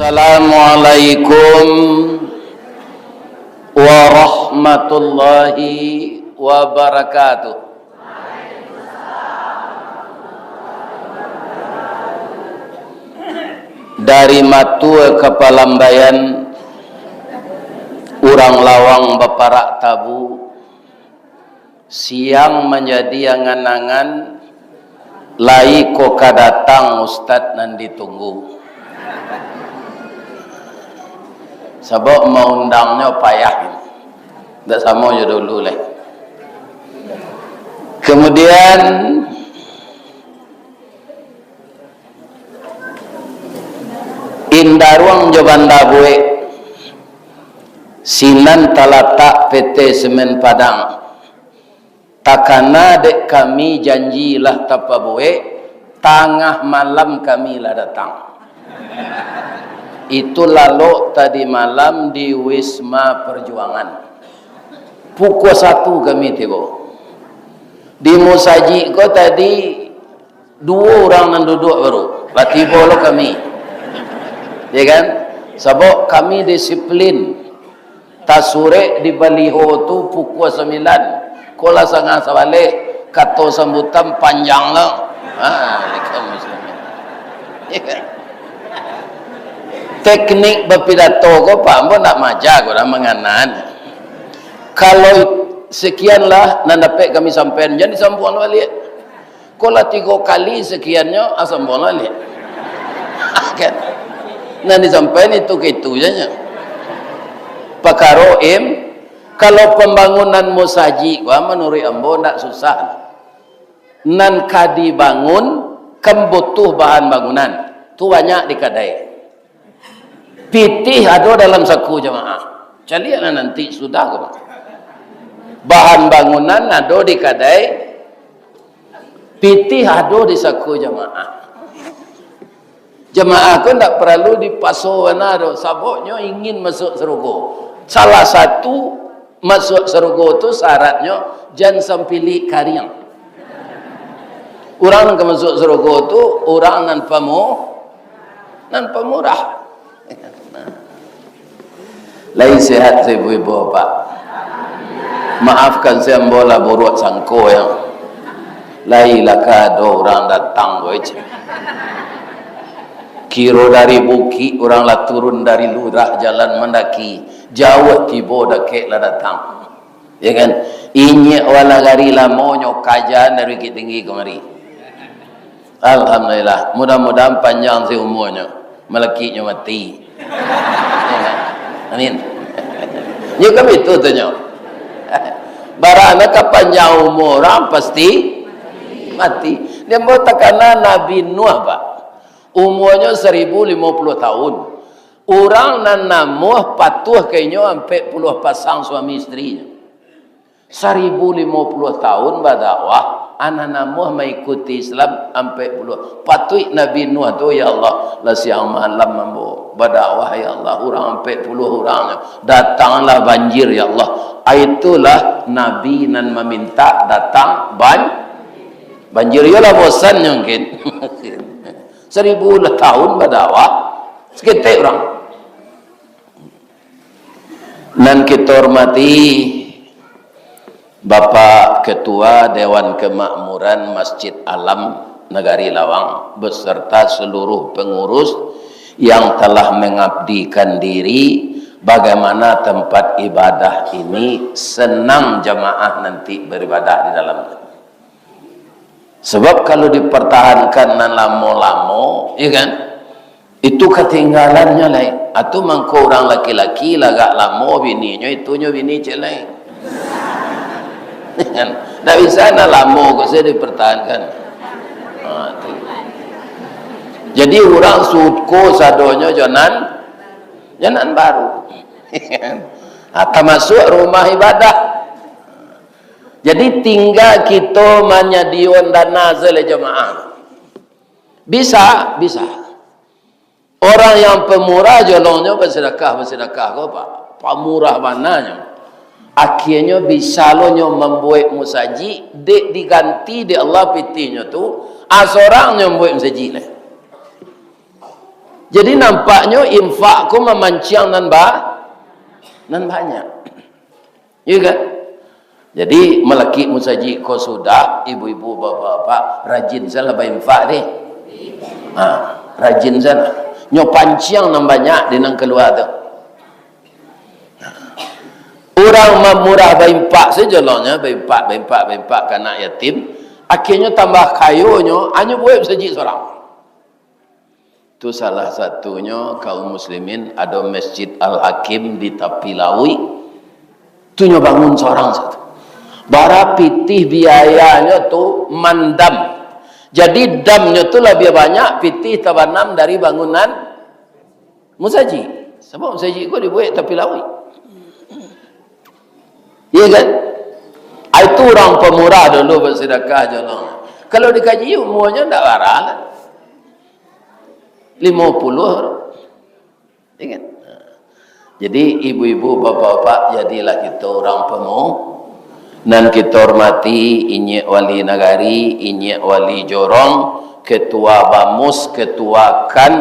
Assalamualaikum warahmatullahi wabarakatuh. Dari Matua ke Palambayan, urang lawang beparak tabu, siang menjadi angan-angan, lai koka datang Ustad nan ditunggu. Sebab mau undangnya payah, tak sama je dulu lah. Kemudian indaruang jobanda bue sinan talatak PT Semen Padang takana dek kami janjilah tapa bue tengah malam kami lah datang. Itu lalu tadi malam di Wisma Perjuangan pukul 1 kami tiba di Musaji ko tadi 2 orang yang duduk baru tiba lo kami, ya kan? Sebab kami disiplin tasure di baliho tu pukul 9 kola sangat sebalik kato sambutan panjang lah. Ya kan? Teknik berpidato ko pak pun nak maja ko dah menganan. Kalau sekianlah nan dapat kami sampai jadi sambung balik. Kalau 3 kali sekiannya sambung balik. Kan? Nan disampaikan itu saja. Pakaroim kalau pembangunan musaji ko menurut ambo ndak susah. Nan kadi bangun kan butuh bahan bangunan. Tu banyak di kedai. Pitih ada dalam saku jemaah. Calian nanti sudah ke bahan bangunan ada di kedai. Pitih ada di saku jemaah. Jemaah kan tak perlu dipaso mana saboknya ingin masuk surga. Salah satu masuk surga tu syaratnya jangan sampili kariang. Orang yang masuk surga tu orang nan pemurah. Lain sehat saya ibu pak. Maafkan saya bola buruk sangko yang lain laka ada orang datang je. Kiro dari bukit orang lah turun dari lurah jalan mendaki jauh tiba dakek lah datang, ya kan? Inye wala gari lah monyo kajian dari Bukit Tinggi kemari. Alhamdulillah, mudah-mudahan panjang si umurnya, melekitnya mati. Amin. Ya kami itu tanya. Barana kapanjang umur orang pasti mati. Dia mau takana Nabi Nuh pak. Umurnya 1050 tahun. Orang nan namuh patuh kayaknya sampai puluh pasang suami istrinya. 1050 tahun berdakwah, anak namuh mengikuti Islam sampai puluh. Patut Nabi Nuh tu ya Allah, lah siang malam mambo berdakwah ya Allah, orang sampai puluh orang datanglah banjir ya Allah. Itulah Nabi nan meminta datang banjir ya lah bosan mungkin. 1000 tahun berdakwah seketik orang. Dan kita hormati Bapak Ketua Dewan Kemakmuran Masjid Alam Negari Lawang beserta seluruh pengurus yang telah mengabdikan diri bagaimana tempat ibadah ini senang jamaah nanti beribadah di dalamnya. Sebab kalau dipertahankan nan lama-lama, ya kan? Itu ketinggalannya lain. Atau mangko orang laki-laki lagak lama bininya itunya bini cek lain. Tak bisa nak lama kok saya dipertahankan. Jadi orang sudko sadonya janan baru. Termasuk rumah ibadah. Jadi tinggal kita menyediakan dana oleh jemaah. Bisa. Orang yang pemurah jolongnya bersedekah kau pak. Pemurah mananya. Akhirnya bisa lo nyo membuat musaji, dek diganti di Allah pitinya tu, asorang nyo membuat musaji lah. Jadi nampaknya infak ku memancing nan banyak. Ya kan? Jadi melaki musaji ko sudah, ibu-ibu bapak-bapak rajin salah infak deh. Rajin sana. Nyo pancing nan banyak di nang keluar tu. Orang memurah baimpak sejalannya baimpak kanak yatim, akhirnya tambah kayonyo hanya buat saji seorang. Itu salah satunya kaum muslimin ada Masjid Al-Hakim di Tapi Lawi. Tu nyo bangun seorang satu. Bara pitih biayanya tu mandam. Jadi damnya tu lebih banyak pitih tabanam dari bangunan musaji. Sebab musaji ko dibuat Tapi Lawi. Iya kan? Itu orang pemurah dulu bersedekah jalan. Kalau dikaji umurnya tak parah lah. 50. Iya kan? Jadi ibu-ibu bapak-bapak jadilah kita orang pemurah. Dan kita hormati Inyek Wali Nagari, Inyek Wali Jorong, Ketua Bamus, Ketua KAN,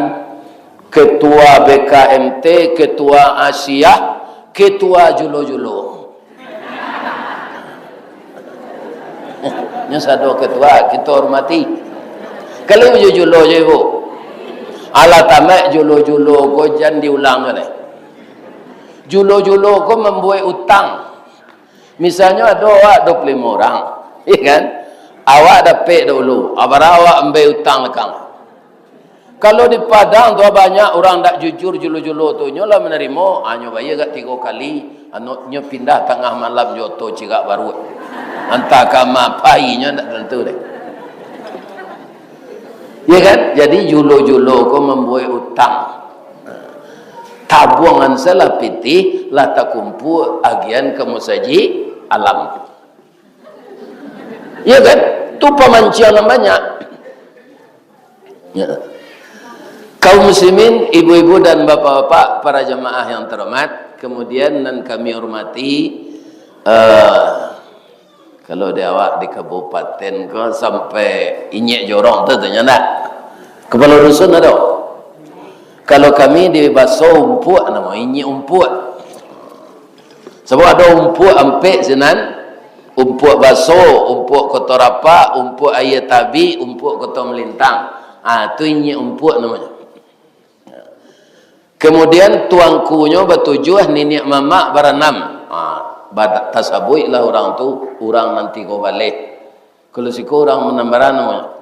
Ketua BKMT, Ketua Asia, Ketua Julo-Julo. Nya satu ketua kita hormati. Kalau julo je ibu. Ala tamak julo-julo ko jan diulang ni. Julo-julo ko membuat utang. Misalnya ada awak 25 orang, ya kan? Awak dapat dulu, awak ambil utang lekang. Kalau di Padang tu banyak orang tak jujur julo-julo tu nyolah menerima, hanya bayar kat 3 kali, anaknya pindah tengah malam joto cigak baru. Entah kama painya tak tentu deh. Ya kan? Jadi julo-julo ko membuat utang. Tabungan salah pitih lah tak kumpul agian ke musaji alam. Ya kan? Tu pemancian banyak. Ya. Kaum muslimin, ibu-ibu dan bapak-bapak, para jemaah yang terhormat, kemudian dan kami hormati kalau dia awak di kabupaten ke sampai Inyek Jorong tu ternyata kepala dusun ada. Kalau kami di Baso Umpuk nama Inyek Umpuk. Sebab ada Umpuk Ampek senan, Umpuk Baso, Umpuk Kota Rapak, Umpuk Ayah Tabi, Umpuk Kota Melintang. Tu Inyek Umpuk namanya. Kemudian tuangkunya bertujuh nenek mamak berenam. Badak tasabui lah orang tu, orang nanti kau balik. Kalau siko orang menambaran namanya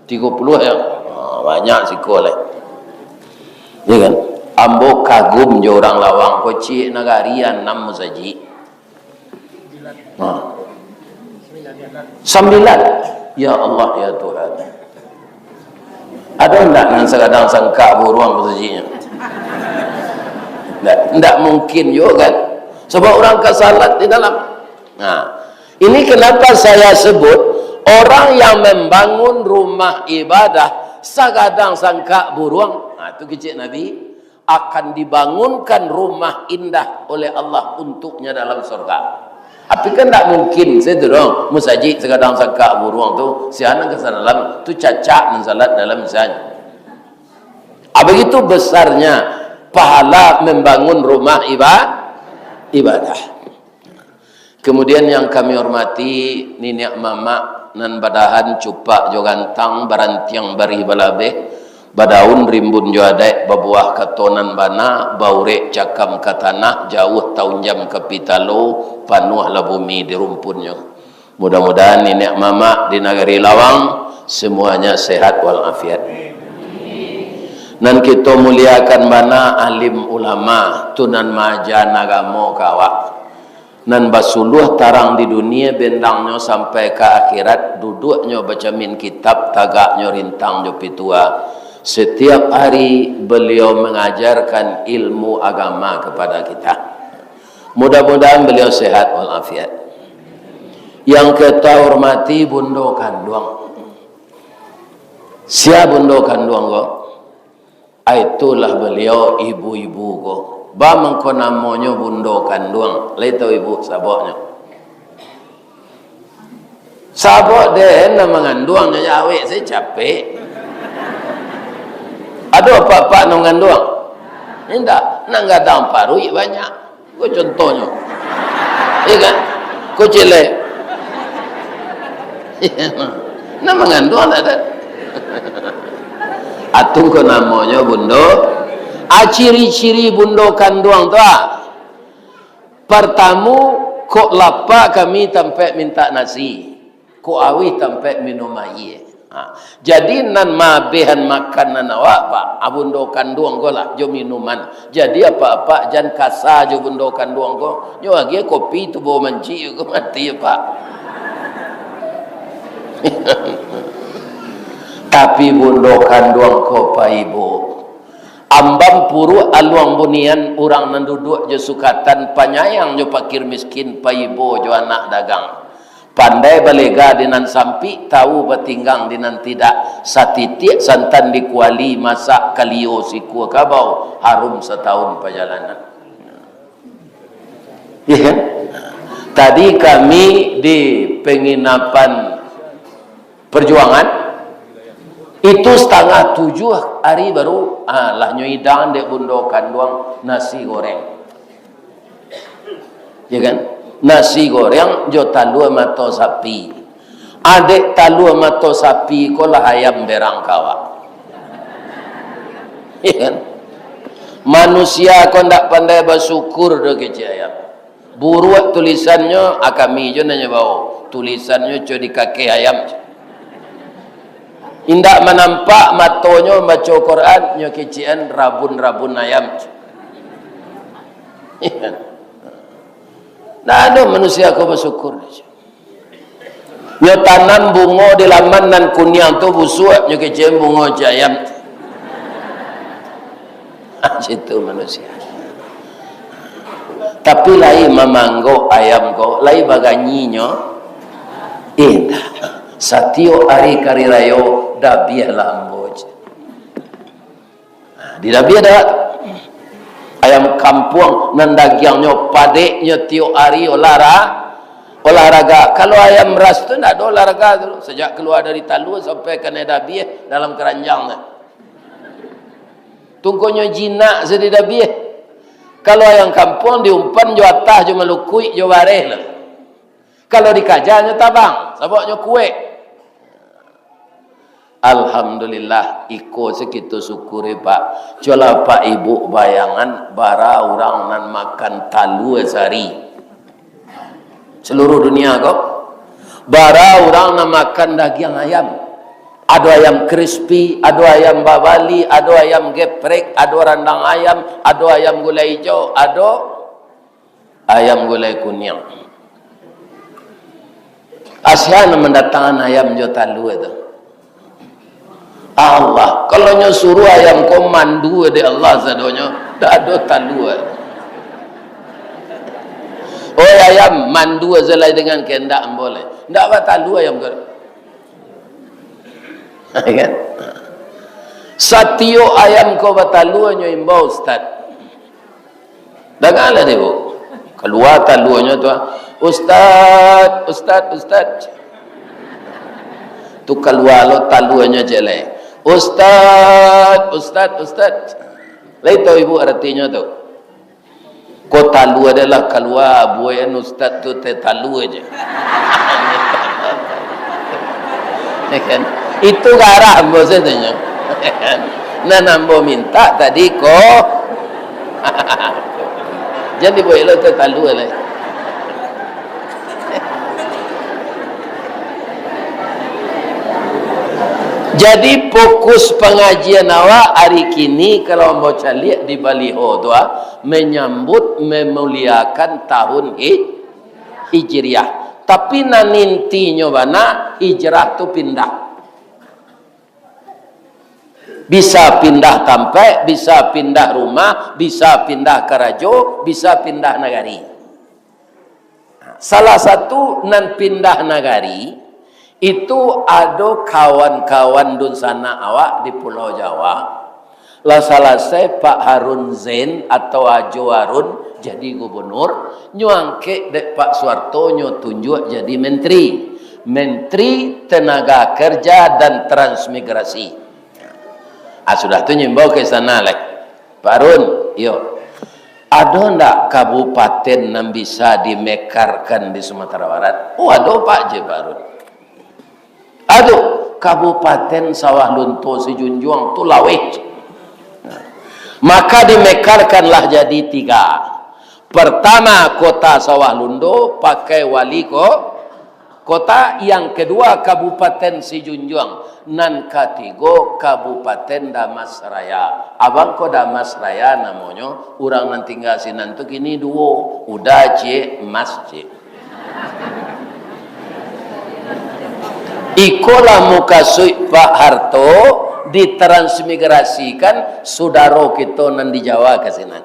30 ya. Banyak siko lah. Ya kan? Ambo kagum je orang lawang ko cik nagarian 6 musaji. 9. Ya Allah ya Tuhan. Ada enggak yang sekadang sangka buruang musajinya? Enggak mungkin juga kan? Sebab orang kesalat di dalam. Ini kenapa saya sebut orang yang membangun rumah ibadah sekadang sangka buruang. Itu kecil Nabi akan dibangunkan rumah indah oleh Allah untuknya dalam surga. Tapi kan tak mungkin saya dorong musaji sekadang sangka buruang tu siapa ke dalam tu cacak mensalat dalam misalnya. Begitu besarnya pahala membangun rumah ibadah. Kemudian yang kami hormati nenek mamak nan badahan cupak jo gantang barantiang bari balabeh badaun rimbun jo adek babuah katonan bana baurek cakam katanah jauh tahun jam kapitalo panuh la bumi di rumpunnya. Mudah-mudahan nenek mamak di negeri Lawang semuanya sehat walafiat. Dan kita muliakan mana alim ulama tunan maja nagamo kawak. Dan basuluh tarang di dunia bendangnya sampai ke akhirat duduknya baca min kitab tagaknya rintang jo pitua. Setiap hari beliau mengajarkan ilmu agama kepada kita. Mudah-mudahan beliau sehat walafiat. Yang kita hormati Bundo Kanduang. Siapa Bundo Kanduang kok? Itulah beliau ibu-ibu ko. Ba mengko namanya Bundo Kanduang. Leto ibu saboknya. Sabok deh nama nganduangnya awek saya capek. Ada apa-apa nongan doang? Tidak, nak gadang paru banyak. Kau contohnya. Iya kan? Kau celek. Nak mengandung ada. Atung ko namanya bundo. Ciri-ciri bundo kanduang tu pertama, kok lapa kami tempat minta nasi. Kok awi tempat minum air. Jadi nan mabehan makanan awak pak, abundo kanduang ko lah, jo minuman. Jadi apa-apa jan kasa jo bundo kanduang ko. Jo lagi kopi tu bawa manci ko mati pak. Tapi bundo kanduang ko pa ibu. Ambang puru aluang bunian orang nan duduk jo sukatan panyayang jo pakir miskin pa ibu jo anak dagang. Pandai balega dinan sampi, tahu batinggang dinan tidak. Satitik santan dikuali, masak kalio siku kabau, harum setahun perjalanan. Ya. Tadi kami di penginapan Perjuangan, itu 6:30 hari baru, lah nyoidang dek bundo kanduang nasi goreng. Ya kan? Nasi goreng jo talua mato sapi. Adek talua mato sapi ko lah ayam berang kawa. Ya kan? Manusia ko ndak pandai bersyukur do kece ayam. Buruak tulisannya akami jo nanya bau. Tulisannya co di kaki ayam. Indak menampak matonyo baca Quran nyo kecian rabun-rabun ayam. Ya kan? Nah, ada manusia kau bersyukur. Nyo tanam bunga di laman nan kunyang tu busuk nyo kecem bunga jayam. Situ manusia. Tapi lai memanggo ayam kau, lai baganyinyo. Satio hari kari rayo dabiah lamboj. Di dabiah dah. Ayam kampung nan dagiangnya padeknya tiap hari olahraga. Kalau ayam ras tu nak ada olahraga tu. Sejak keluar dari talu sampai ke dabiah dalam keranjang. Tungkunya jinak sedih dabiah. Kalau ayam kampung diumpan jo atas jo melukui jo bareh lah. Kalau dikajanya tabang, sabaknya kuek. Alhamdulillah iko sekitu syukuri pak. Cola pak ibu bayangan bara orang nan makan talu sehari. Seluruh dunia kok. Bara orang nan makan daging ayam. Ada ayam crispy, ada ayam babali, ada ayam geprek, ada randang ayam, ada ayam gulai hijau, ada ayam gulai kuning. Asyana mendatangkan ayam jo talu itu. Allah, kalau nyo suruh ayam ko mandu de Allah sadonyo, dak ada talu. Oh ayam mandu selai dengan kendak boleh. Ndak apa talu ayam ko. Kan? Satio ayam ko batalu nyo imbau ustaz. Dengarlah dia bu. Keluar talunya tu, ustaz. Tu keluar lo talunya jelek. Ustaz. Lai tahu ibu artinya tu. Ko talu adalah keluar buayan ustaz tu talu aja. Kan? Itu garah maksudnya. Nah nambo minta tadi ko. Jadi boleh lo talu lah. Jadi fokus pengajian awak hari kini kalau mau cari di baliho doa menyambut memuliakan tahun Hijriah. Tapi nanintinya bana hijrah tu pindah. Bisa pindah tempat, bisa pindah rumah, bisa pindah kerajo, bisa pindah negari. Salah satu nan pindah negari itu ada kawan-kawan dun sana awak di Pulau Jawa. Lah selesai Pak Harun Zain atau Ajo Harun jadi gubernur, nyuangke dek Pak Suharto nyo tunjuk jadi menteri Tenaga Kerja dan Transmigrasi. Sudah tu nyimbau ke sana lek. Pak Arun, yo. Ada ndak kabupaten yang bisa dimekarkan di Sumatera Barat? Oh, ada Pak je Pak Arun. Aduh, Kabupaten Sawah Lunto Sejunjung tu laweh. Maka dimekarkanlah jadi 3. Pertama kota Sawah Lunto pakai wali kota, yang kedua Kabupaten Sejunjung, nan ketiga Kabupaten Damas Raya. Abang ko Damas Raya namanya, orang nan tinggal sinan tu kini 2, udah je mas je. Ikolah muka suik Pak Harto ditransmigrasikan saudara kita nan di Jawa ke sini.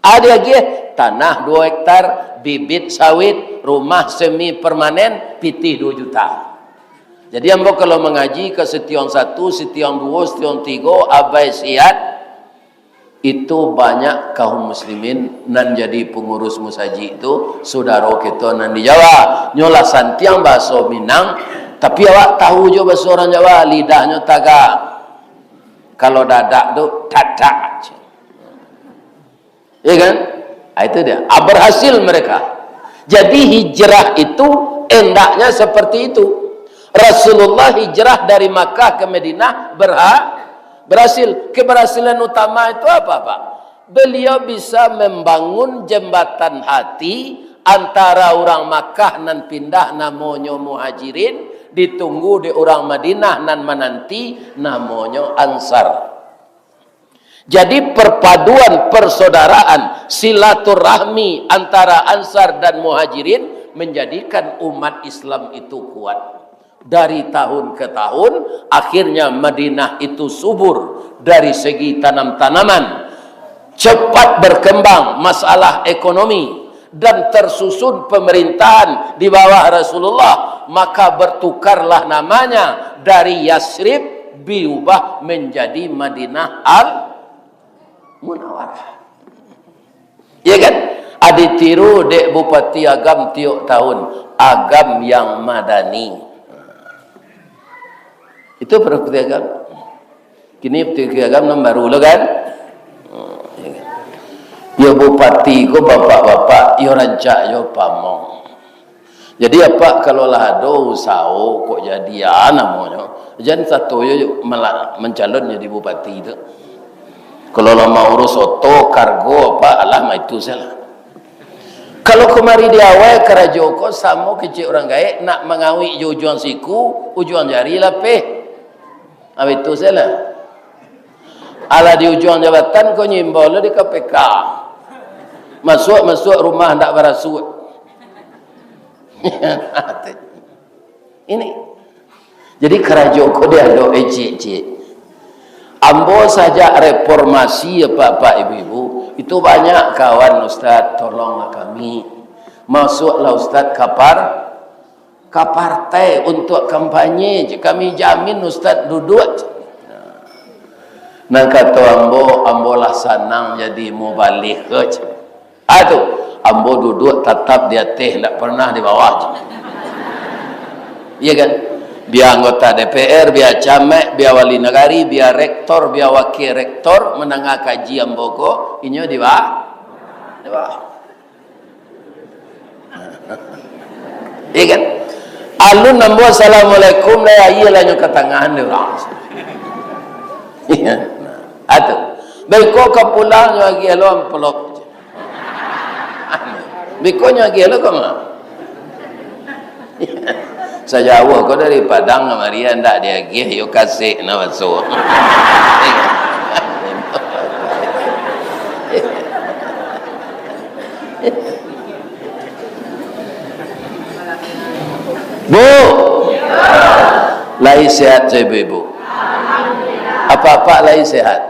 Ada lagi tanah 2 hektar, bibit sawit, rumah semi permanen, pitih 2 juta. Jadi ambo kalau mengaji ke Setiong 1, Setiong 2, Setiong 3, Abai Siat, itu banyak kaum muslimin nan jadi pengurus musaji itu saudara kita nan di Jawa. Nyola santiang bahasa Minang, tapi awak tahu je bahasa orang Jawa, lidahnya tagak. Kalau dadak tu dadak. Ya kan? Itu dia. Berhasil mereka. Jadi hijrah itu endaknya seperti itu. Rasulullah hijrah dari Makkah ke Madinah berhasil. Keberhasilan utama itu apa, Pak? Beliau bisa membangun jembatan hati antara orang Makkah nan pindah namanya Muhajirin, ditunggu di orang Madinah nan menanti namanya Ansar. Jadi perpaduan persaudaraan silaturahmi antara Ansar dan Muhajirin menjadikan umat Islam itu kuat. Dari tahun ke tahun akhirnya Madinah itu subur dari segi tanam-tanaman, cepat berkembang masalah ekonomi, dan tersusun pemerintahan di bawah Rasulullah. Maka bertukarlah namanya dari Yasrib diubah menjadi Madinah Al-Munawwarah. Ya kan? Aditiru dek Bupati Agam tiuk tahun, Agam yang Madani. Itu Bupati Agam. Kini Bupati Agam yang baru lo kan? Ya bupati ko bapak-bapak yo rancak yo pamong. Jadi apa kalau lah ada usaha kok jadi namanya. Jangan satu yo malah mencalon jadi bupati itu. Kalau lo mau urus oto kargo apa alah mah itu salah. Kalau kemari di awal kerajaan ko samo kecil orang gaek nak mengawi ujuan siku, ujuan jari lapeh. Itu salah. Ala di ujung jabatan kau nyimbau lo di KPK. Masuk rumah ndak berasuk. Ini. Jadi kerajaan kau dia ada ecek-ecek. Ambo saja reformasi Bapak Ibu-ibu, itu banyak kawan Ustaz, tolonglah kami. Masuklah Ustaz ke partai untuk kampanye, kami jamin Ustaz duduk. Nah kata ambo lah senang jadi mubalik. Aduh, ambo duduk tetap di atas, tidak pernah di bawah. Iya kan? Biar anggota DPR, biar camek, biar wali negari, biar rektor, biar wakil rektor, menengah kaji ambo ko, ini di bawah. Di bawah. Iya kan? Alun nambo assalamualaikum lah iyalah nyo ketangahan dia orang. Iya. Atuh. Beko ke pulang nyo lagi elo amplop. Beko nyo lagi elo koma. Sajawa ko dari Padang ke Maria ndak dia lagi yo kasih na masuk. Bu, lai sehat saya ibu. Apa-apa lai sehat.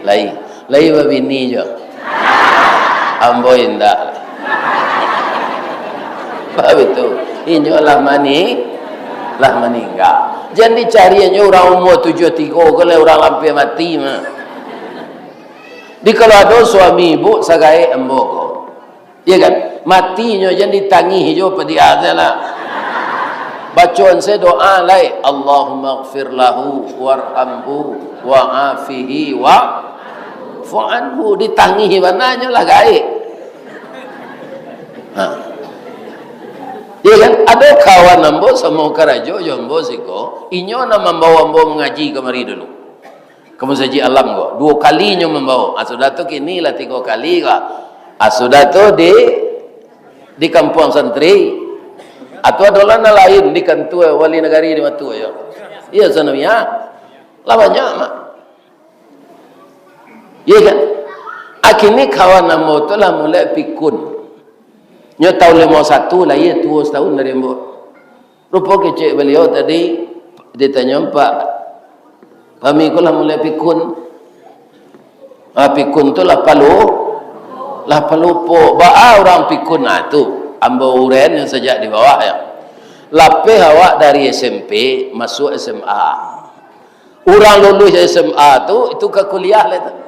Lai babini je. Ambo indah. Apa itu? Inyo lah meninggal. Jangan dicari orang umur 73 kalau orang hampir mati mah. Di kalau ada suami ibu sagai ambo ko. Iya kan? Matinya jangan ditangi jo pedi azalah. bacaan saya doa lain, Allahumma ighfir lahu warhamhu wa'afihi wa'fu anhu, ditangihi mananya lah gaib. Ya kan, ada kawan ambo sama karajo jombo siko inyo na membawa ambo mengaji kemari dulu kamu saji alam kok 2 kali nyo membawa sudah tu kini lah 3 kali kok sudah tu di kampung santri atau adalah lain di kantua wali negari di matu ya iya sana ya lah banyak mak iya kan akhirnya kawan ambo tu lah mulai pikun nyo tahun 51 lah ya tua setahun dari mbok rupa kecik beliau tadi ditanya pak kami ko lah mulai pikun pikun tu lah palu po ba orang pikun tu ambo uren yang sejak di bawah ya lape awak dari SMP masuk SMA orang lulus SMA tu itu ke kuliah lah tu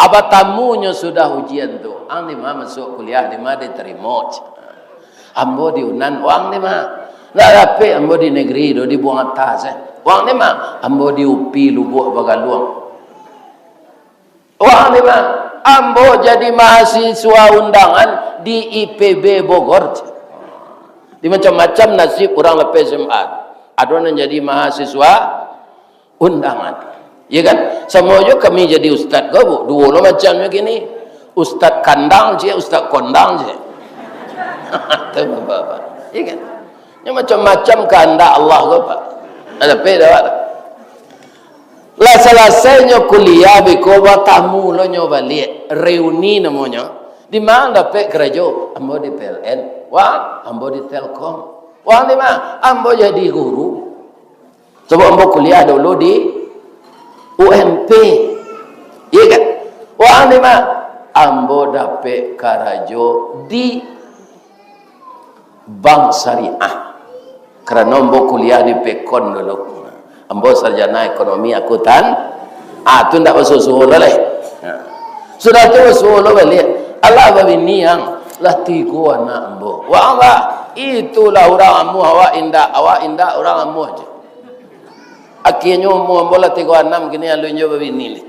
apa tamunya sudah ujian tu ang ni mah masuk kuliah ni mah diterima ambo di unan wang ni mah nak dapat ambo di negeri do di buang atas wang ni mah ambo di UPI Lubuk Bagaluang wang ni mah ambo jadi mahasiswa undangan di IPB Bogor di macam-macam nasib orang lepas SMA ada yang jadi mahasiswa undangan. Ya kan? Semua juga kami jadi ustaz kau bu. Dua lo macamnya gini. Ustaz kandang je, ustaz kondang je. Tahu apa? Ya kan? Yang macam-macam kehendak Allah kau pak. Ada beda pak. Lah selesainya kuliah biko tamu lo nyo balik reuni namanya. Di mana dapat kerja? Ambo di PLN, wah, ambo di Telkom. Wah di mana? Ambo jadi guru. Coba ambo kuliah dulu di UMP, iya kan? Wah ni mah ambo dapat karajo di Bank Syariah. Kerana ambo kuliah di Pekon dulu. Ambo sarjana ekonomi akuntan. Tu ndak masuk leh. Sudah tu masuk balik. Allah babini yang lah 3 anak ambo. Wah Allah, itulah orang amu awak indah orang amu aja. Akhirnya umur bola 36 kini alunya begini leh.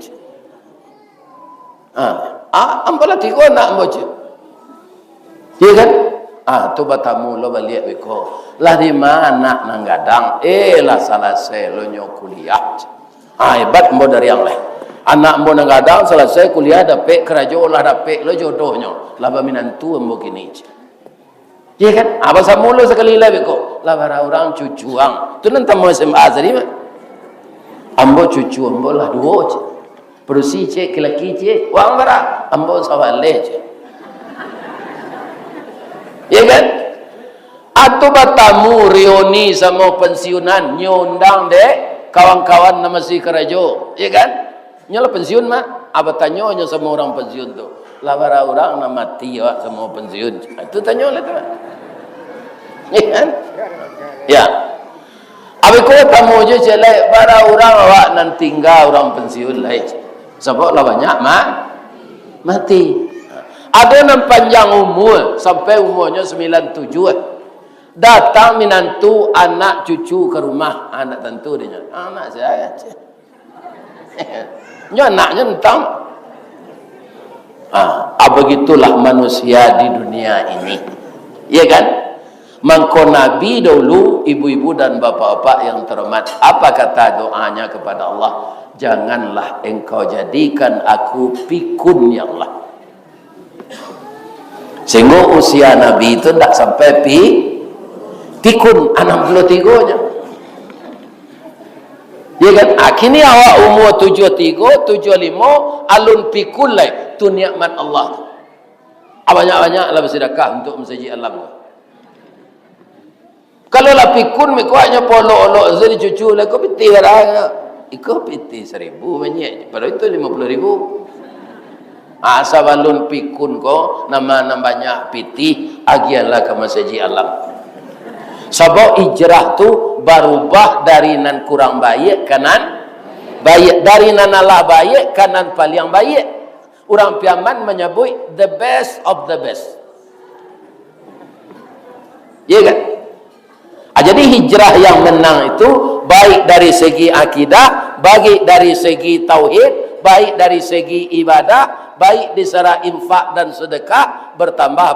Ambola 3 nak moje. Iya kan? Tu batamu lo balik beko. Lah di mana nang gadang? Lah selesai lo nyo kuliah. Hebat mbo dari yang lain. Anak mbo nang gadang selesai kuliah dapat kerja lah dapat lo jodohnya. Lah baminantu mbo kini. Iya kan? Pasal mulu sekali lah beko. Lah bara orang cucuang. Tu nanti mau SMA tadi mah. Ambo cucu ambo lah 2 je. Perusi cik lelaki cik wang bara ambo sawale je. Ya kan? Atau batamu reuni sama pensiunan nyundang dek kawan-kawan nama si kerajo. Ya kan? Nyola pensiun mah apa tanyonya sama orang pensiun tu. Lah bara orang nak mati ya sama pensiun. Itu tanyo lah tu. Ya kan? Ya. Aku tamu je celai para orang awak nan tinggal orang pensiun lain. Sebab lah banyak mati. Ada yang panjang umur sampai umurnya 97. Datang minantu anak cucu ke rumah. Anak tentu dia. Anak saya. Nya anaknya entang. Begitulah manusia di dunia ini. Iya kan? Mangko Nabi dulu, ibu-ibu dan bapak-bapak yang terhormat, apa kata doanya kepada Allah? Janganlah engkau jadikan aku pikun ya Allah. Sehingga usia Nabi itu tidak sampai pikun 63-nya. Ya kan? Kini awak umur 73, 75, alun pikun lah. Itu nikmat Allah. Banyak-banyak lah bersedekah untuk masjid alam. Kalau lah pikun mekuatnya polok-olok jadi cucu lah kau piti barang. Iko piti 1,000 banyak. Pada itu 50,000. Asal balun pikun ko nama banyak piti agianlah ke masjid alam. Sebab hijrah tu berubah dari nan kurang baik kanan baik, dari nan Allah baik kanan paling baik. Orang Piaman menyebut the best of the best. Ya kan? Jadi hijrah yang menang itu baik dari segi akidah, baik dari segi tauhid, baik dari segi ibadah, baik di secara infak dan sedekah bertambah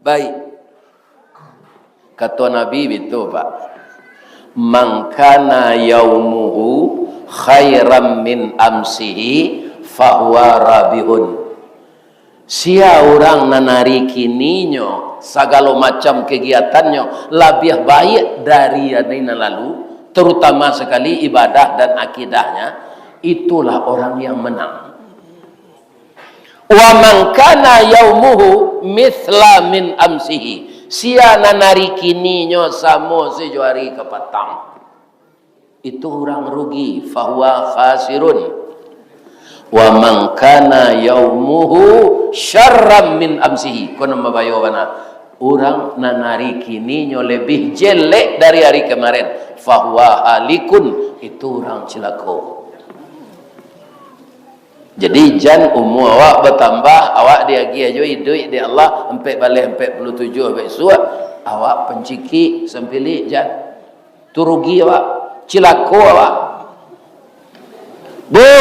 baik. Kata Nabi itu Pak, man kana yaumuhu khairan min amsihi fahuwa rabihun. Sia orang nanari kininyo segala macam kegiatannya lebih baik dari yang lalu, terutama sekali ibadah dan akidahnya, itulah orang yang menang. Wa man kana yaumuhu mithla min amsihi, sia nanari kininyo samo sejuari ke petang, itu orang rugi, fahuwa khasirun. Wa man kana yaumuhu syarram min amsihi, kono mabayo bana orang nanari kininyo lebih jelek dari hari kemarin, fahuwa halikun, itu orang cilako. Jadi jan umur awak bertambah, awak diagi aja hidup di Allah empat balik 47 besok awak penciki sempili jan turugi awak, cilako awak. Bu,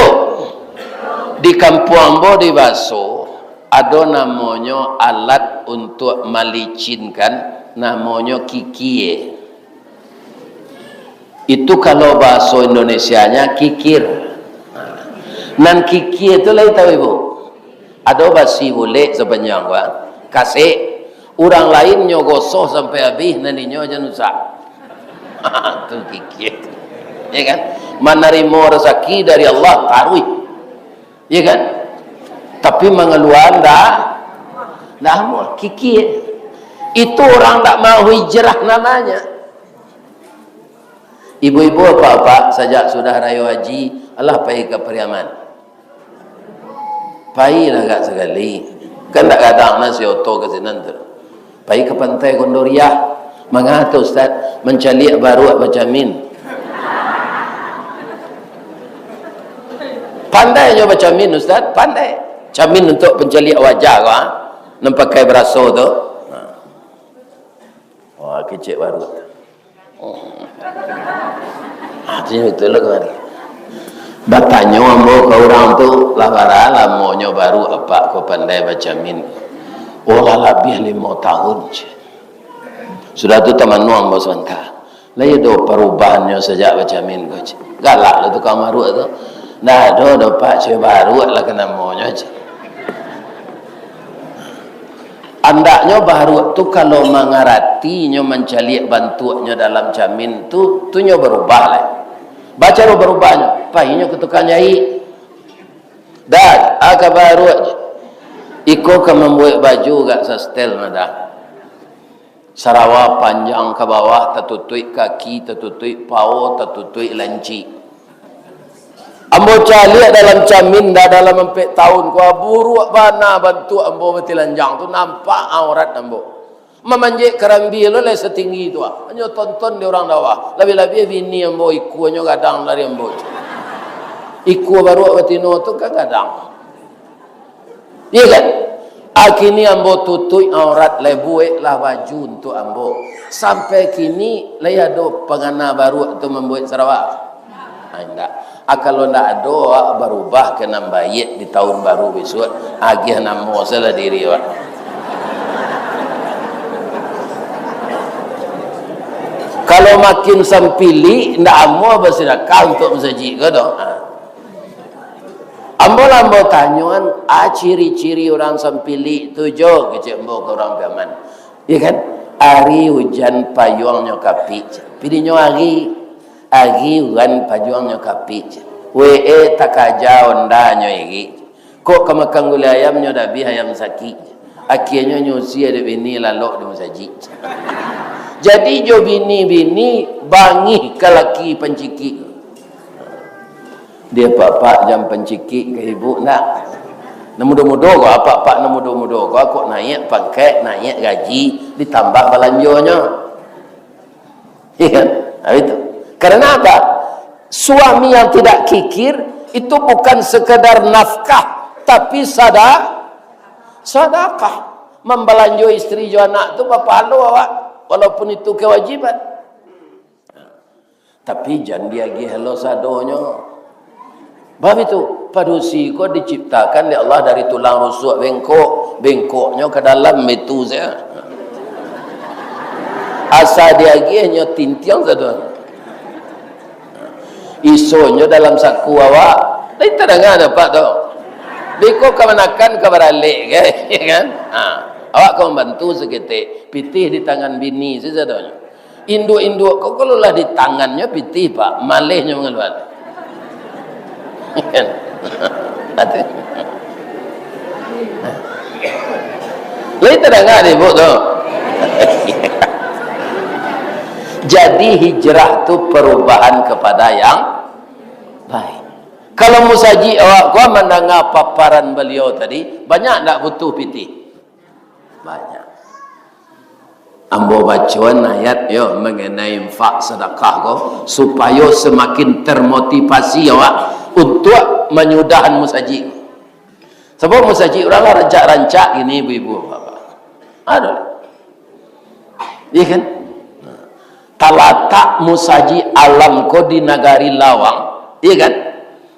di kampung ambo di Baso ada namanya alat untuk melicinkan, namanya kikie. Itu kalau bahasa Indonesianya kikir. Nan kikie itu lain tahu ibu. Ada basi boleh sepanjang gua kasih orang lain nyogosoh sampai habis naninya aja nusak. Itu kikie. Ya kan? Menerima rezeki dari Allah karui. Ya kan? Tapi mengeluarkan dah mau kiki. Itu orang tak mau hijrah namanya. Ibu-ibu apa-apa saja sudah raya haji, Allah pergi ke Pariaman. Pergi lah gak sekali. Kan tak kadang nasi oto ke sini nanti. Pergi ke pantai Gondoriah. Mengata Ustaz mencari baru macam min. Pandai je baca min Ustaz, pandai. Camin untuk penceliak wajah kau, nampak pakai beraso tu. Wah, kecik baru. Ini betul lah kemari. Bertanya ambo ke orang tu, lah lamonyo baru apa kau pandai baca min. Oh lah lebih 5 tahun. Sudah tu teman nu ambo sebentar. Lah ya do perubahannya sejak baca min kau. Galak lah tu kamaru tu. Nah, ada pak cik baru lah kena maunya aja. Andaknya baru tu kalau mengaratinya mencari bantuannya dalam jamin tu nya berubah lah. Baca lo berubahnya, pahinya ketukan nyai. Dan agak baru aja. Iko ke membuat baju gak sestel nada. Sarawak panjang ke bawah, tertutui kaki, tertutui pau, tertutui lanci. Ambo cari dalam camin dah dalam 4 tahun ku buruk bana bantu ambo betilanjang tu nampak aurat ambo. Memanjik kerambi lo le setinggi tu ah. Hanya tonton di orang bawah. Lebih-lebih bini ambo iku hanya kadang lari ambo. Iku baru betino tu kan kadang. Iya kan? Akini ambo tutui aurat lebue lah baju untuk ambo. Sampai kini le ada pengana baru tu membuat Sarawak. Tidak. Kalau tidak ada berubah ke nambayit di tahun baru besok agih namo salah diri wak. Kalau makin sampili ndak amo bersedekah untuk masjid ke dah. Ambo tanyaan ciri-ciri orang sampili tujuh kecik ambo ke orang Piaman. Ya kan? Hari hujan payungnya kapi. Pilihnya hari uran pajuangnya kapi. We takaja ondanya igi. Kok kemakang gula ayamnya dabi ayam sakit. Akhirnya nyusi ada bini lalok di masjid. Jadi jo bini bangi ke laki penciki. Dia pak jam penciki ke ibu nak. Namudo-mudo kau apa namudo-mudo kau kok naik pangkat, naik gaji, ditambah belanjonya. Iya kan? Itu. Karena apa? Suami yang tidak kikir itu bukan sekedar nafkah, tapi sedekah. Membelanjo istri jo anak tu berapa awak? walaupun itu kewajiban. Tapi jangan dia gihelo sadonya. Bab itu padusi ko diciptakan oleh Allah dari tulang rusuk bengkoknya ke dalam metu saya. Asa dia gihnya tintiang sadonya. Isonya dalam saku awak. Lain terdengar dapat tu. Beko kemanakan kebaralik kan? Awak kau bantu seketik. Pitih di tangan bini sesadanya. Induk-induk kau kalau lah di tangannya pitih pak. Malihnya mengeluar. Kan? Lain terdengar ni bu tu. Jadi hijrah tu perubahan kepada yang baik. Kalau musaji awak gua mendengar paparan beliau tadi, banyak tak butuh pitih? Banyak. Ambo bacuan ayat yo mengenai infak sedekah ko supaya semakin termotivasi awak untuk menyudahan musaji. Sebab musaji orang rancak-rancak ini ibu-ibu bapak. Ada. Iya kan? Talatak musaji alam ko di nagari lawang, iya kan?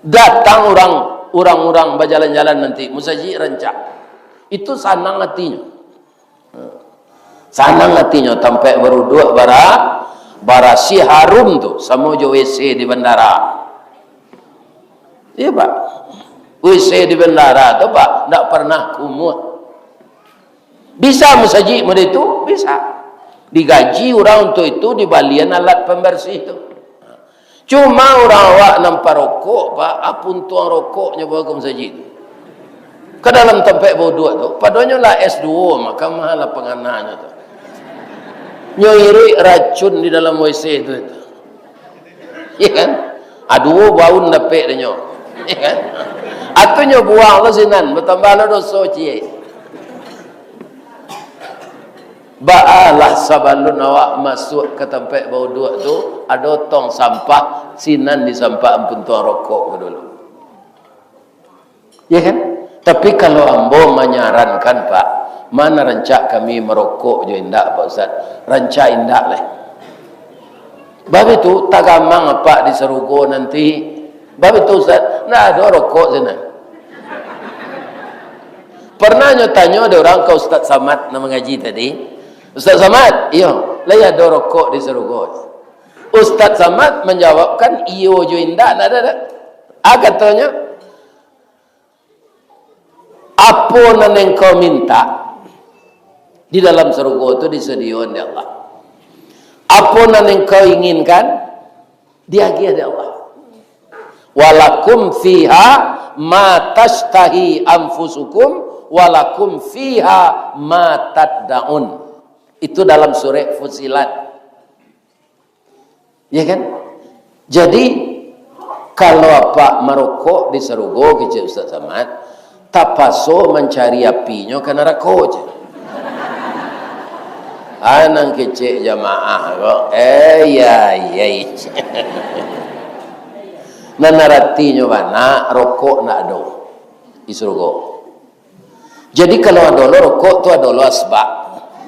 Datang orang-orang berjalan-jalan nanti musaji rancak. Itu sanang hatinya. Sanang hatinya sampai beruduk bara si harum tu sama jo WC di bandara. Iya pak. WC di bandara tu pak tak pernah kumut. Bisa musaji model itu? Bisa. Digaji orang untuk itu di balian alat pembersih itu. Cuma orang awak nampak rokok pak, apun tuang rokoknya bawa ke musaji itu. Ke dalam tempat bodoh tu, padanya lah S2 maka mahal lah pengananya tu. Nyoiri racun di dalam WC itu. Iya kan? Aduh bau napek dia nyo. Iya kan? Atau nyo buang lah sinan, bertambah lah dosa cie. Baalah sabalun awak masuk ke tempat bau dua tu ada tong sampah sinan di sampah ampun tuang rokok dulu. Ya kan? Tapi kalau ambo menyarankan pak, mana rancak kami merokok je indak pak Ustaz? Rancak indak lah. Bab itu tak gamang apa di Serugo nanti. Bab itu Ustaz, nak ada rokok sana. Pernah tanya ada orang ke Ustaz Samad nama ngaji tadi. Ustaz Samad, iya, lah ada rokok di Serugo. Ustaz Samad menjawabkan, iyo jo indak, nak ada. Katanya, apa yang kau minta di dalam Serugo itu disediakan oleh Allah. Apa yang kau inginkan, diagih oleh Allah. Walakum fiha ma tashtahi anfusukum walakum fiha ma tad'un. Itu dalam surah Fusilat. Ya kan? Jadi kalau apa merokok di Serugo kecil Ustaz Samad, tapaso mencari apinya ke neraka aja. Anang kecil jamaah kok. Ya. Nanaratinya mana rokok nak ada di Serugo. Jadi kalau ada rokok tu ada asbab.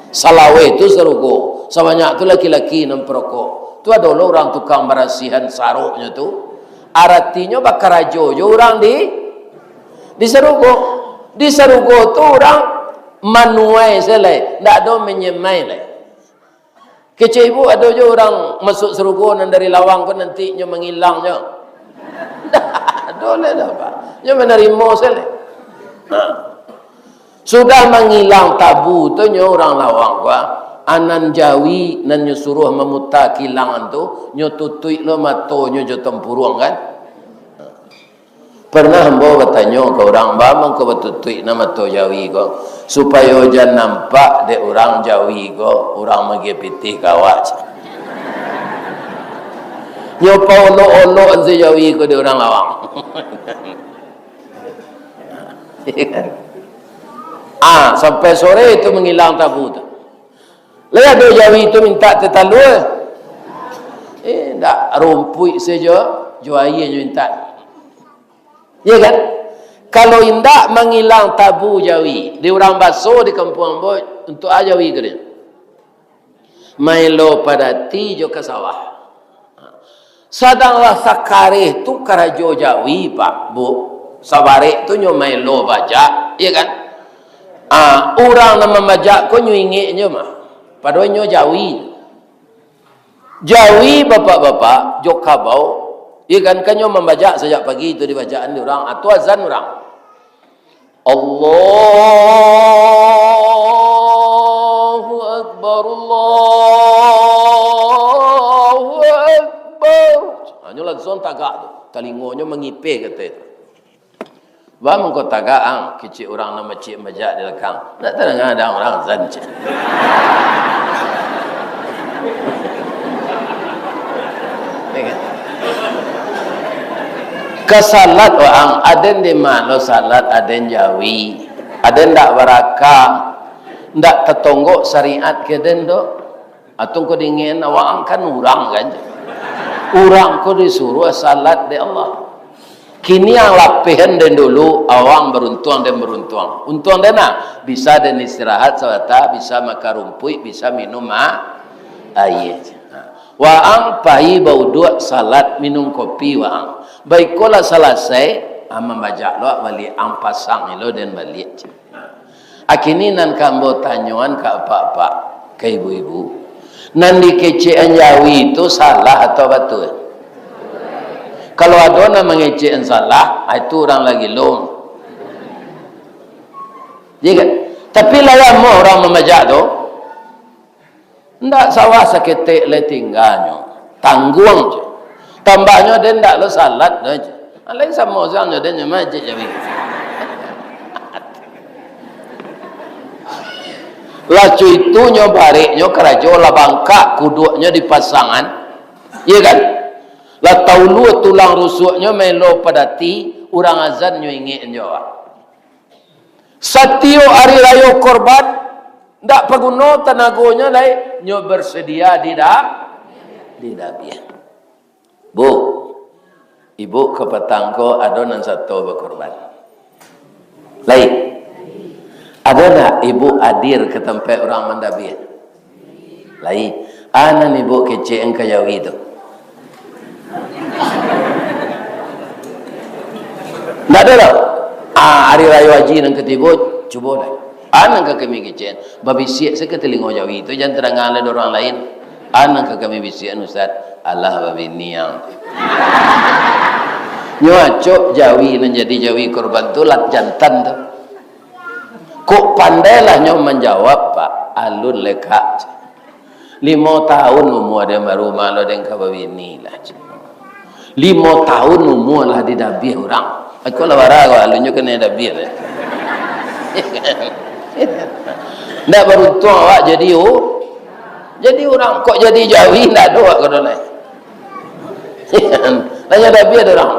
Salawe itu Serugo. Sebanyak tu laki-laki nam perokok. Tu ada orang tukang berasihan saruknya tu. Artinya bakar rajo je orang di Serugo. Di Serugo tu orang manuai selai, ndak ada menyemai lah. Kecil ibu ada je orang masuk Serugo dan dari lawang pun nantinya menghilangnya. Dah, boleh dah pak. Dia menerima selai. Sudah menghilang tabu tu nyo orang lawang gua. Anan Jawi nan nyo suruh memutar kilangan tu, nyo tutui lo mato nyo jo tempurung kan. Pernah hamba bertanya ke orang, bamang kau bertutui nama mato Jawi ko supaya jangan nampak de orang Jawi ko orang magi pitih kawat. Nyo pa olo anze Jawi ko de orang lawang. Sampai sore itu menghilang tabu tu. Lihat ada Jawi itu minta tetalu. Tak rumpui saja, juai je minta. Ya kan? Kalau indak menghilang tabu Jawi, di orang Baso di kampung Amboi untuk Jawi ke dia. Mailo pada ti jo ke sawah. Sadanglah sakareh tu karajo Jawi pak bu. Sabarek tu nyo mailo baca, iya kan? Orang nama majak ko nyo ingik nyo mah. Padahal nyo Jawi. Jawi bapak-bapak jo kabau, iya kan? Kanyo membaca sejak pagi itu dibacaan di orang atau azan orang. Allahu Akbar, Allahu Akbar. Hanya langsung tagak tu. Talingonya mengipe kata itu. Ba mengko tagak kecil orang nama cik majak di lekang. Tak terdengar ada orang azan cik. Kesalat orang aden di mana salat aden Jawi aden ndak barakah ndak tetonggok syariat ke den do atau ko dingin awang kan urang kan urang ko disuruh salat de Allah kini yang lapihan den dulu awang beruntung den beruntung untung dena bisa den istirahat sawata bisa makan rumput bisa minum air waang pai bau dua salat minum kopi waang baikola selesai membaca lo balik ang pasang lo dan balik akini nan kambo tanyuan ke apa-apa ke ibu-ibu nan dikecean Jawi itu salah atau betul kalau ada yang mengecean salah itu orang lagi long ya kan tapi lah mau orang membaca tu ndak sawah seketik le tinggalnya tanggung je tambahnya dia ndak lo salat aja lain sama orang dia majid jadi lacu itu nyo bariknya kerajo la bangka kuduknya di pasangan iya kan la taulu tulang rusuknya melo pada ti urang azan nyo ingin nyo satio hari raya korban ndak paguno tenagonya lai nyo bersedia di dabian bu ibu ke petangko ada nan satu berkorban lain ada nak ibu hadir ke tempat orang mendabian lain anan ibu kecil engkau Jawi itu ndak ada tau hari raya haji nang ketiga cuba dah anang ke kami kecil babi siap saya ke telingo Jawi itu jangan terangan oleh orang lain anang ke kami bisian Ustaz Allah babi niang nyocok Jawi menjadi Jawi korban tu lat jantan tu kok pandailah nyo menjawab pak alun lekat 5 tahun umur dia baru malu dengan babi ni lah 5 tahun umur lah di dabi orang aku lah barang alunnya kena dabi lah ndak beruntung awak jadi orang kok jadi Jawi ndak ada awak kena lain nanya dah biar orang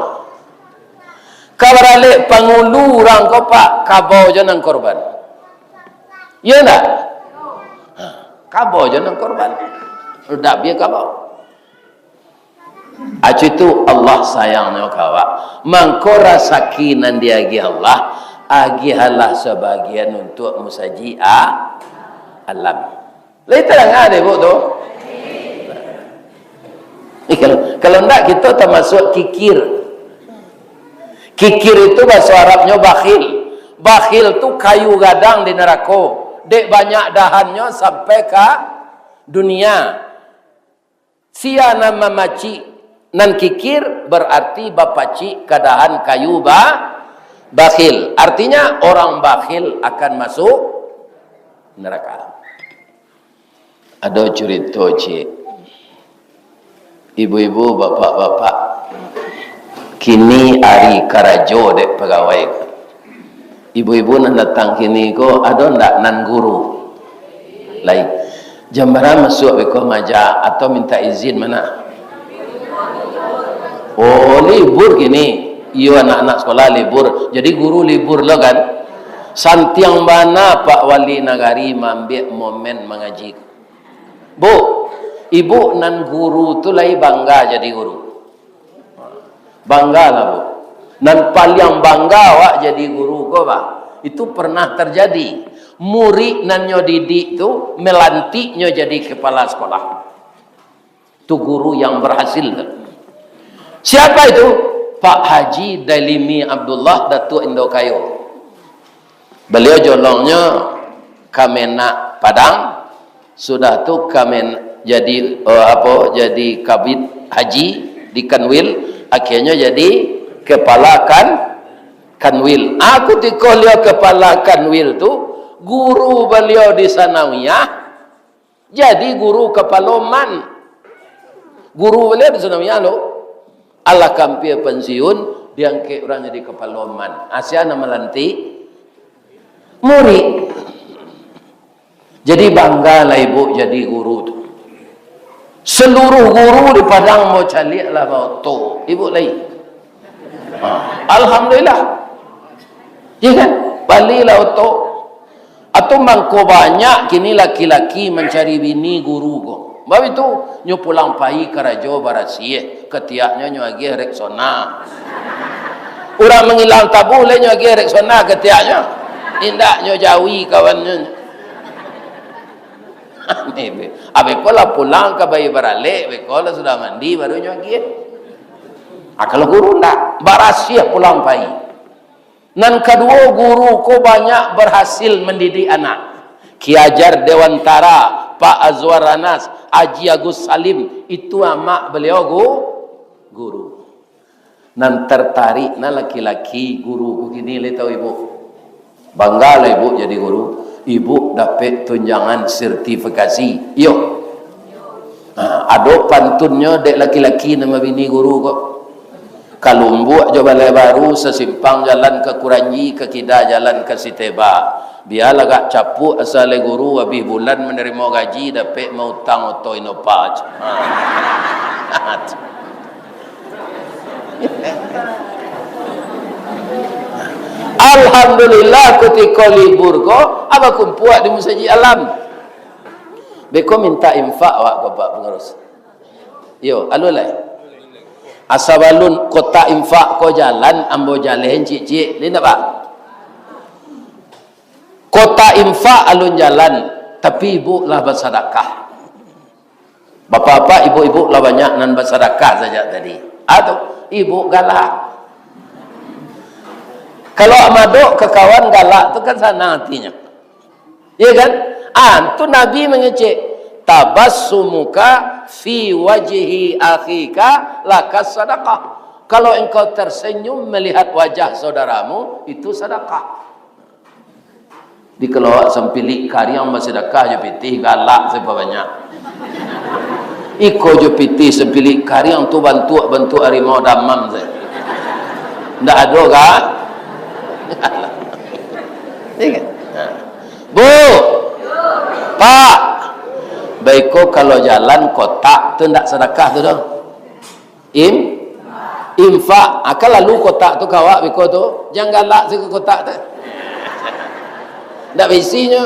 kalau alik pangulu orang kau pak kabau je nang korban ya ndak kabau je nang korban dak biar kabau acu itu Allah sayangnya kawak mangko rasakinan dia agi Allah agi halah sebagian untuk musaji alam lain terang ada ibu tu kalau enggak kita termasuk kikir itu bahasa Arabnya bakhil bakhil tu kayu gadang di neraka dek banyak dahannya sampai ke dunia sia nama maci nan kikir berarti bapaci kadahan kayu bakhil artinya orang bakhil akan masuk neraka ada cerita cik ibu-ibu bapak-bapak kini hari karajo dek pegawai ibu-ibu nan datang kini ko ada ndak nan guru lain jambara masuk beko maja atau minta izin mana oh libur kini iyo anak-anak sekolah libur jadi guru libur lo kan santiang mana Pak Wali Nagari mambil momen mengaji bu ibu nan guru tu lai bangga jadi guru bangga lah bu nan paling bangga awak jadi guru ko ba itu pernah terjadi murid nanyo didik tu melantiknya jadi kepala sekolah. Tu guru yang berhasil. Siapa itu? Pak Haji Dalimi Abdullah Datuk Indokayo. Beliau jolongnya Kamenak Padang. Sudah tu Kamen jadi jadi kabid haji di Kanwil, akhirnya jadi kepala Kanwil. Aku beliau kepala Kanwil tu guru beliau di Sanawiyah, jadi guru kepaloman. Guru beliau di Sanawiyah lo, ala kampir pensiun, diangkat orang jadi kepaloman. Asyana melantik murid. Jadi bangga lah ibu jadi guru tu. Seluruh guru di Padang mau calik lah mau tu. Ibu lagi. Alhamdulillah. Ya kan? Balik lah tu. Atau mangko banyak kini laki-laki mencari bini guru ko. Sebab itu nyo pulang pai ke Raja Barasih, ketiaknya nyo agi reksona. Orang menghilang tabu le nyo agi reksona ketiaknya. Indak nyo jawi kawannya. Abekola pulang ke bayi barale, abekola sudah mandi baru nyuagi. Kalau guru ndak Barasih pulang pai. Nan kedua guru ko banyak berhasil mendidik anak. Ki Ajar Dewantara, Pak Azwar Anas, Haji Agus Salim, itu amak beliau guru. Nan tertarik na laki-laki guru begini le tahu ibu. Bangga lah ibu jadi guru. Ibu dapat tunjangan sertifikasi. Yo. Ada pantunnya dek laki-laki nama bini guru kok. Kalau buat coba baru sesimpang jalan ke Kuranji, ke Kida jalan ke Siteba. Biarlah gak capuk asal guru habis bulan menerima gaji dapat mau utang atau inopaj. Alhamdulillah ketika libur ko apa kumpuak di Masjid Alam. Beko minta infak wak ko Pak Pengurus. Yo, alulai. Asabalun kota infak ko jalan ambo jalen cik-cik. Ni nak Pak? Kota infak alun jalan, tapi ibu lah bersedekah. Bapak-bapak, ibu-ibu lah banyak nan bersedekah saja tadi. Atau ibu galak. Kalau amadok ke kawan galak tu kan sana hatinya. Ya kan? Tu Nabi mengecek tabassumuka fi wajhi akhika lakas sedekah. Kalau engkau tersenyum melihat wajah saudaramu itu sedekah. Dikeluar sempilik kari yang bersedekah je pitih galak sebab banyak. Iko je pitih sempilik kari yang tu bantu harimau damam saya. Ndak ada kan? Bu, Pak, baiko kalau jalan kotak tu ndak sedekah tu dong. Infak, akal lalu kotak tu kawak biko tu, jangan galak si kotak tu. Ndak isinya.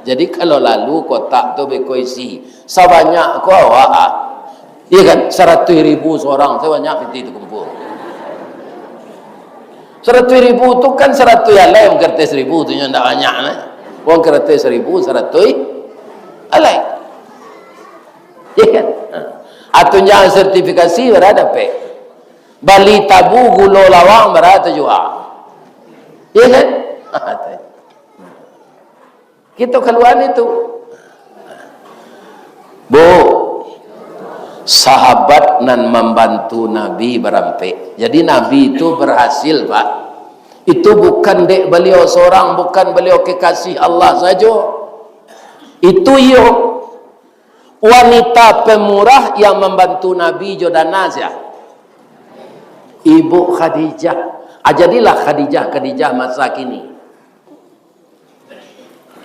Jadi kalau lalu kotak tu biko isi, sebanyak ko awak. Iya kan, 100.000 seorang, sebanyak piti tu kumpul. 100.000 tu kan 100 yang lain, kertas 1.000 tu yang tak banyak lah. Wong kertas 1.000, 100 alai. Ya kan? Atau jangan sertifikasi berada pe. Bali tabu gulo lawang berada juga. Ya kan? Kita keluar itu. Bu, sahabat nan membantu Nabi berampe. Jadi Nabi itu berhasil Pak. Itu bukan dek beliau seorang, bukan beliau kekasih Allah saja. Itu yo wanita pemurah yang membantu Nabi Jodanas ya. Ibu Khadijah. Jadilah Khadijah masa kini.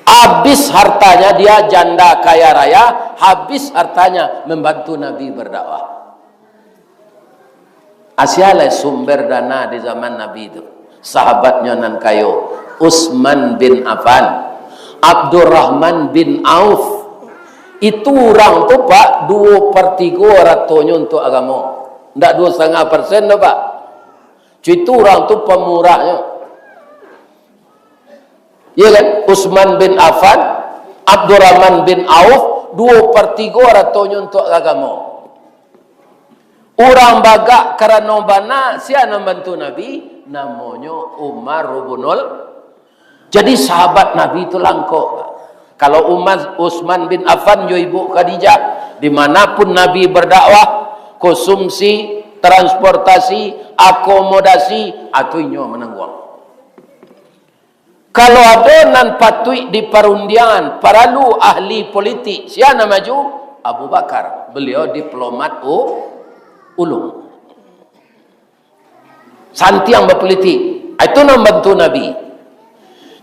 Habis hartanya, dia janda kaya raya, habis hartanya membantu Nabi berdakwah. Asyalai sumber dana di zaman Nabi itu. Sahabatnya nan kayo, Utsman bin Affan, Abdurrahman bin Auf. Itu orang tu Pak 2/3 ratonya untuk agama. Ndak 2,5% tu Pak. Itu orang tu pemurahnya. Ya kan? Utsman bin Affan, Abdurrahman bin Auf, 2/3 ratonyo untuk agama. Orang bagak kerana bana siapa membantu Nabi? Namanya Umar Rubunul. Jadi sahabat Nabi itu langkok. Kalau Utsman bin Affan jo ibu Khadijah, dimanapun Nabi berdakwah, konsumsi, transportasi, akomodasi, atuinyo menanggung. Kalau ada nan patui di perundian, paralu ahli politik, siapa maju? Abu Bakar. Beliau diplomat ulung. Santiang berpolitik. Itu membantu Nabi.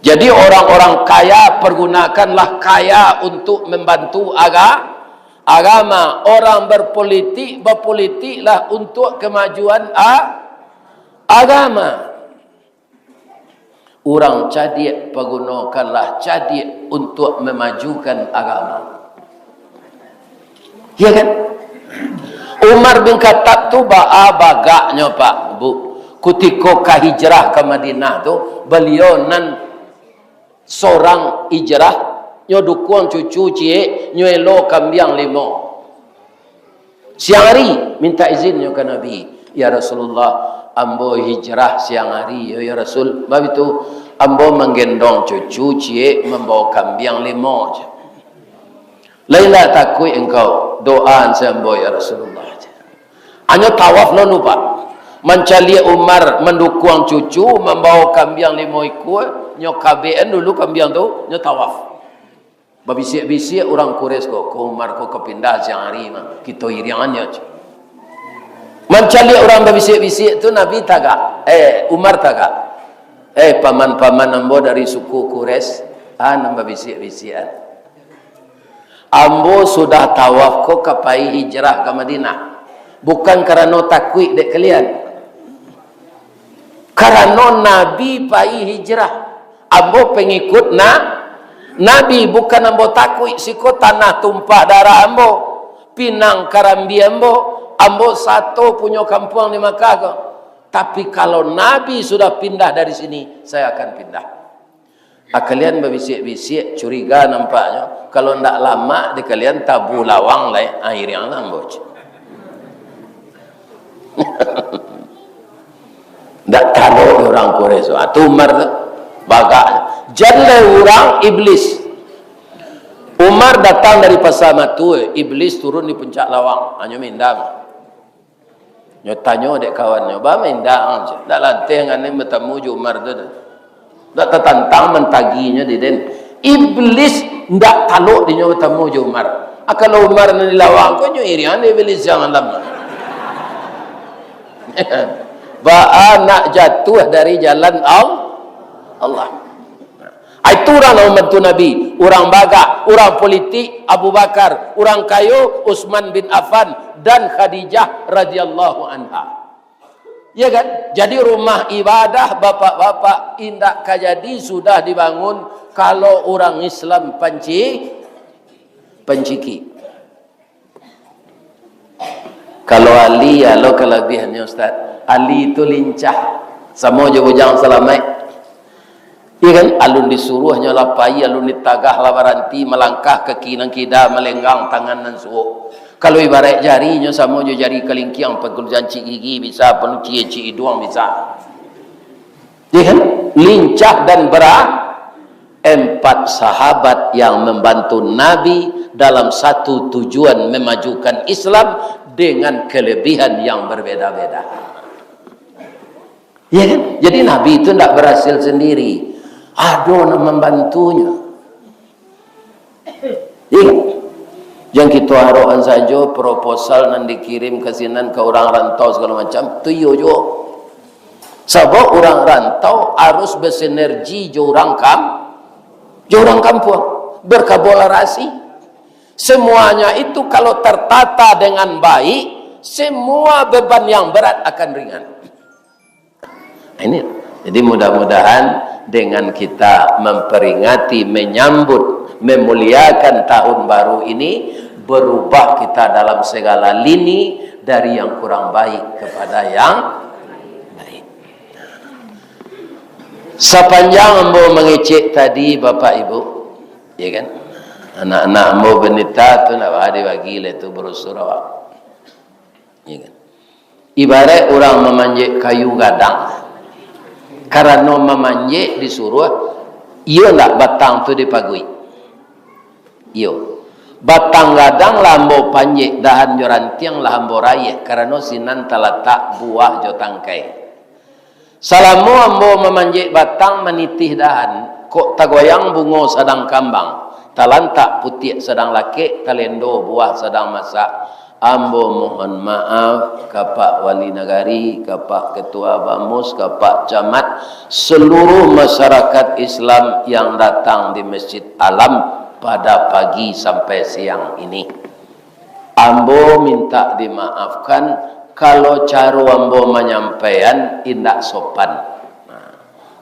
Jadi orang-orang kaya pergunakanlah kaya untuk membantu agama. Orang berpolitiklah untuk kemajuan agama. Orang cadik pergunakanlah cadik untuk memajukan agama. Ya kan? Umar bin Khattab tu bagaknya Pak Bu. Ketika hijrah ke Madinah tu, beliau nan seorang hijrah, nyo dukung cucu cie, nyo elo kambiang 5. Siang hari minta izin nyo ke Nabi. Ya Rasulullah, ambo hijrah siang hari ya Rasul. Bab itu ambo menggendong cucu cie membawa kambiang 5 je. Laila takui engkau doa sambo ya Rasulullah. Hanya tawaf lo lupa. Mencali Umar mendukung cucu membawa kambiang 5 ekor, nyo KBN dulu kambiang tu nyo tawaf. Babisik-bisik orang Quraisy kok Umar kok kepindah siang hari mah kita iriannya. Mencali orang babisik-bisik tu Nabi tagak, Umar tagak. Paman-paman ambo dari suku Quraisy, nambah bisik-bisikan. Ambo sudah tawaf kok kapai hijrah ke Madinah. Bukan kerana takwik dek kalian. Kerana Nabi pai hijrah. Ambo pengikut Nabi, bukan ambo takwik siko tanah tumpah darah ambo. Pinang Karambi ambo satu punya kampung di Makkah kok. Tapi kalau Nabi sudah pindah dari sini, saya akan pindah. Kalian berbisik-bisik, curiga nampaknya. Kalau ndak lama di kalian tabu lawang lah, akhirnya lamboc. Ndak tahu orang Quraisy. Atu Umar bagak. Jalan orang iblis. Umar datang dari pasar Matu, iblis turun di puncak lawang, hanya mindang. Nyo tanyo dek kawannya, ba mindang je. Dak lanteh ngane bertemu ju Umar tu. Dak tertantang mentaginya di den. Iblis ndak taluk di nyo bertemu ju Umar. Kalau Umar ni lawang ko nyo irian iblis jangan lama. Ba nak jatuh dari jalan Allah. Itu orang membantu Nabi, orang bagak, orang politik Abu Bakar, orang kayu Utsman bin Affan dan Khadijah radhiyallahu anha. Ya kan? Jadi rumah ibadah bapak-bapak indak kajadi sudah dibangun kalau orang Islam penciki. Kalau Ali, ya lo kelebihannya Ustaz. Ali itu lincah. Sama je bujang salamai. Iya kan? Alun disuruhnya lapai, alun ditagah labaranti, melangkah ke kinang kida, melenggang tangan dan suhu. Kalau ibarat jarinya sama je jari kelingkiang, pengkuljan cik gigi bisa, penuh cie-cie hidung bisa. Iya kan? Lincah dan berat. 4 sahabat yang membantu Nabi dalam satu tujuan memajukan Islam dengan kelebihan yang berbeda-beda. Ya kan? Jadi Nabi itu tidak berhasil sendiri. Ada orang membantunya. Ya. Yang kita harapkan saja proposal yang dikirim ke sini ke orang rantau segala macam itu yo jo. Sebab orang rantau harus bersinergi jo orang kampung berkolaborasi. Semuanya itu kalau tertata dengan baik, semua beban yang berat akan ringan. Ini jadi mudah-mudahan dengan kita memperingati, menyambut, memuliakan tahun baru ini, berubah kita dalam segala lini dari yang kurang baik kepada yang baik. Sepanjang ambo mengecek tadi Bapak Ibu, ya kan? Anak-anak ambo benita tu nak bagi le tu brosur awak. Ya kan? Ibarat orang memanjat kayu gadang. Karena memanjat disuruh, ia nak batang tu dipagui. Iyo. Batang gadang lambo panjat dahan jo rantiang lambo raya karena sinan talatak buah jo tangkai. Salamu ambo memanjat batang menitih dahan, kok tagoyang bungo sedang kambang, talantak putih sedang laki, talendo buah sedang masak. Ambo mohon maaf ke Pak Wali Negari, ke Pak Ketua Bamus, ke Pak Camat, seluruh masyarakat Islam yang datang di Masjid Alam pada pagi sampai siang ini. Ambo minta dimaafkan kalau cara ambo menyampaikan indak sopan.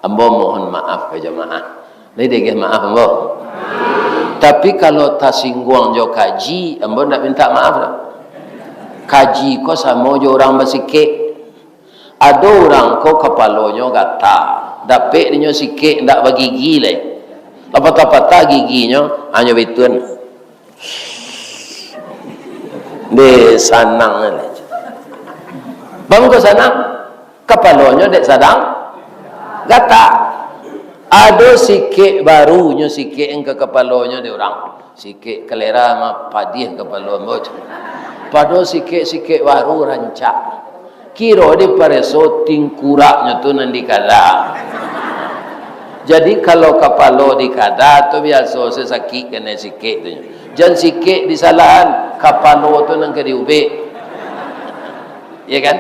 Ambo mohon maaf ke jemaah. Ini dia maaf ambo. Tapi kalau tasingguang jo kaji, ambo ndak minta maaf dah. Kaji ko sama jo orang bersikik. Ada orang ko kepalanya gata, dapet dinyo sikik ndak bagi gigi le. Apa-apa giginya hanya betun. De sanang le. Bang ko sanang kepalanya dek sadang gata. Ada sikik barunya sikik yang ke kepalanya de orang. Sikik kelera ma padih kepala moc. Pada sikit-sikit baru rancak. Kira di pareso tingkuraknya tu nanti kada. Jadi kalau kapalo di kada tu biasa sesakit kena sikit tu. Jangan sikit di salahan kapalo tu nang kedi ubek. Ya kan?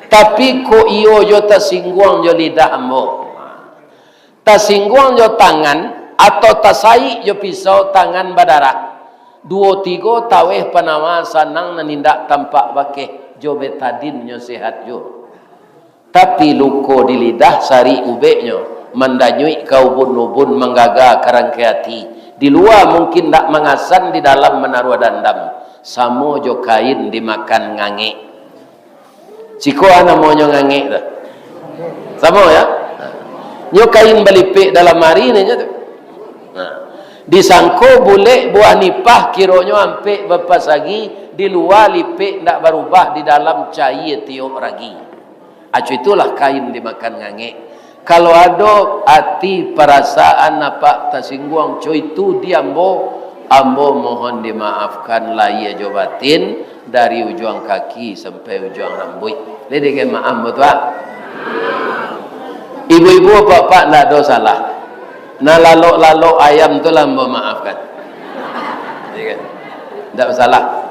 Tapi ko iyo jo tasingguang jo lidah ambo. Tasingguang jo tangan atau tasai jo pisau tangan badarah. 2-3 taweh panama sanang nanindak tampak bakeh jo betadin nyo sehat jo. Tapi luko di lidah sari ubeknyo mandanyui kau ubun-ubun menggaga karangke hati. Di luar mungkin tak mengasan, di dalam menaruh dandam. Samo jo kain dimakan ngangek. Ciko ana mo nyo ngangek dah. Samo ya. Nyo kain balipik dalam hari ni tu. Disangko boleh buah nipah kironyo ampe bepas lagi di luar lipik ndak berubah, di dalam cair tiup ragi. Acu itulah kain dimakan ngangek. Kalau ada hati perasaan apa tersinggung cuy itu diambo, ambo mohon dimaafkan lahir jo batin dari ujung kaki sampai ujung rambut. Jadi ke maaf betul. Ibu-ibu bapak ndak ada salah. Nah lalok-lalok ayam tu lah maafkan. Tak masalah.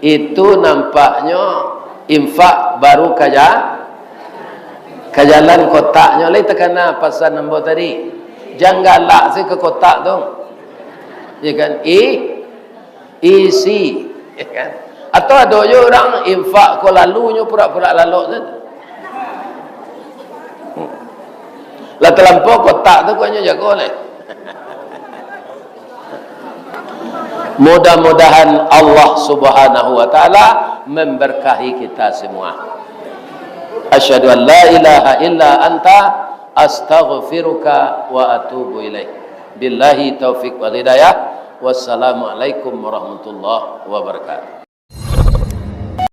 Itu nampaknya infak baru kajalan kotaknya. Lain terkena pasal nombor tadi. Jangan galak saya ke kotak tu. Ya kan? Isi. Ya kan? Atau ada je orang infak ko lalunya pura-pura lalok saja. Lah terlampau kotak tu kau jaga oleh. Mudah-mudahan Allah Subhanahu wa taala memberkahi kita semua. Asyhadu an la ilaha illa anta astaghfiruka wa atubu ilaik. Billahi taufik wal hidayah. Wassalamualaikum warahmatullahi wabarakatuh.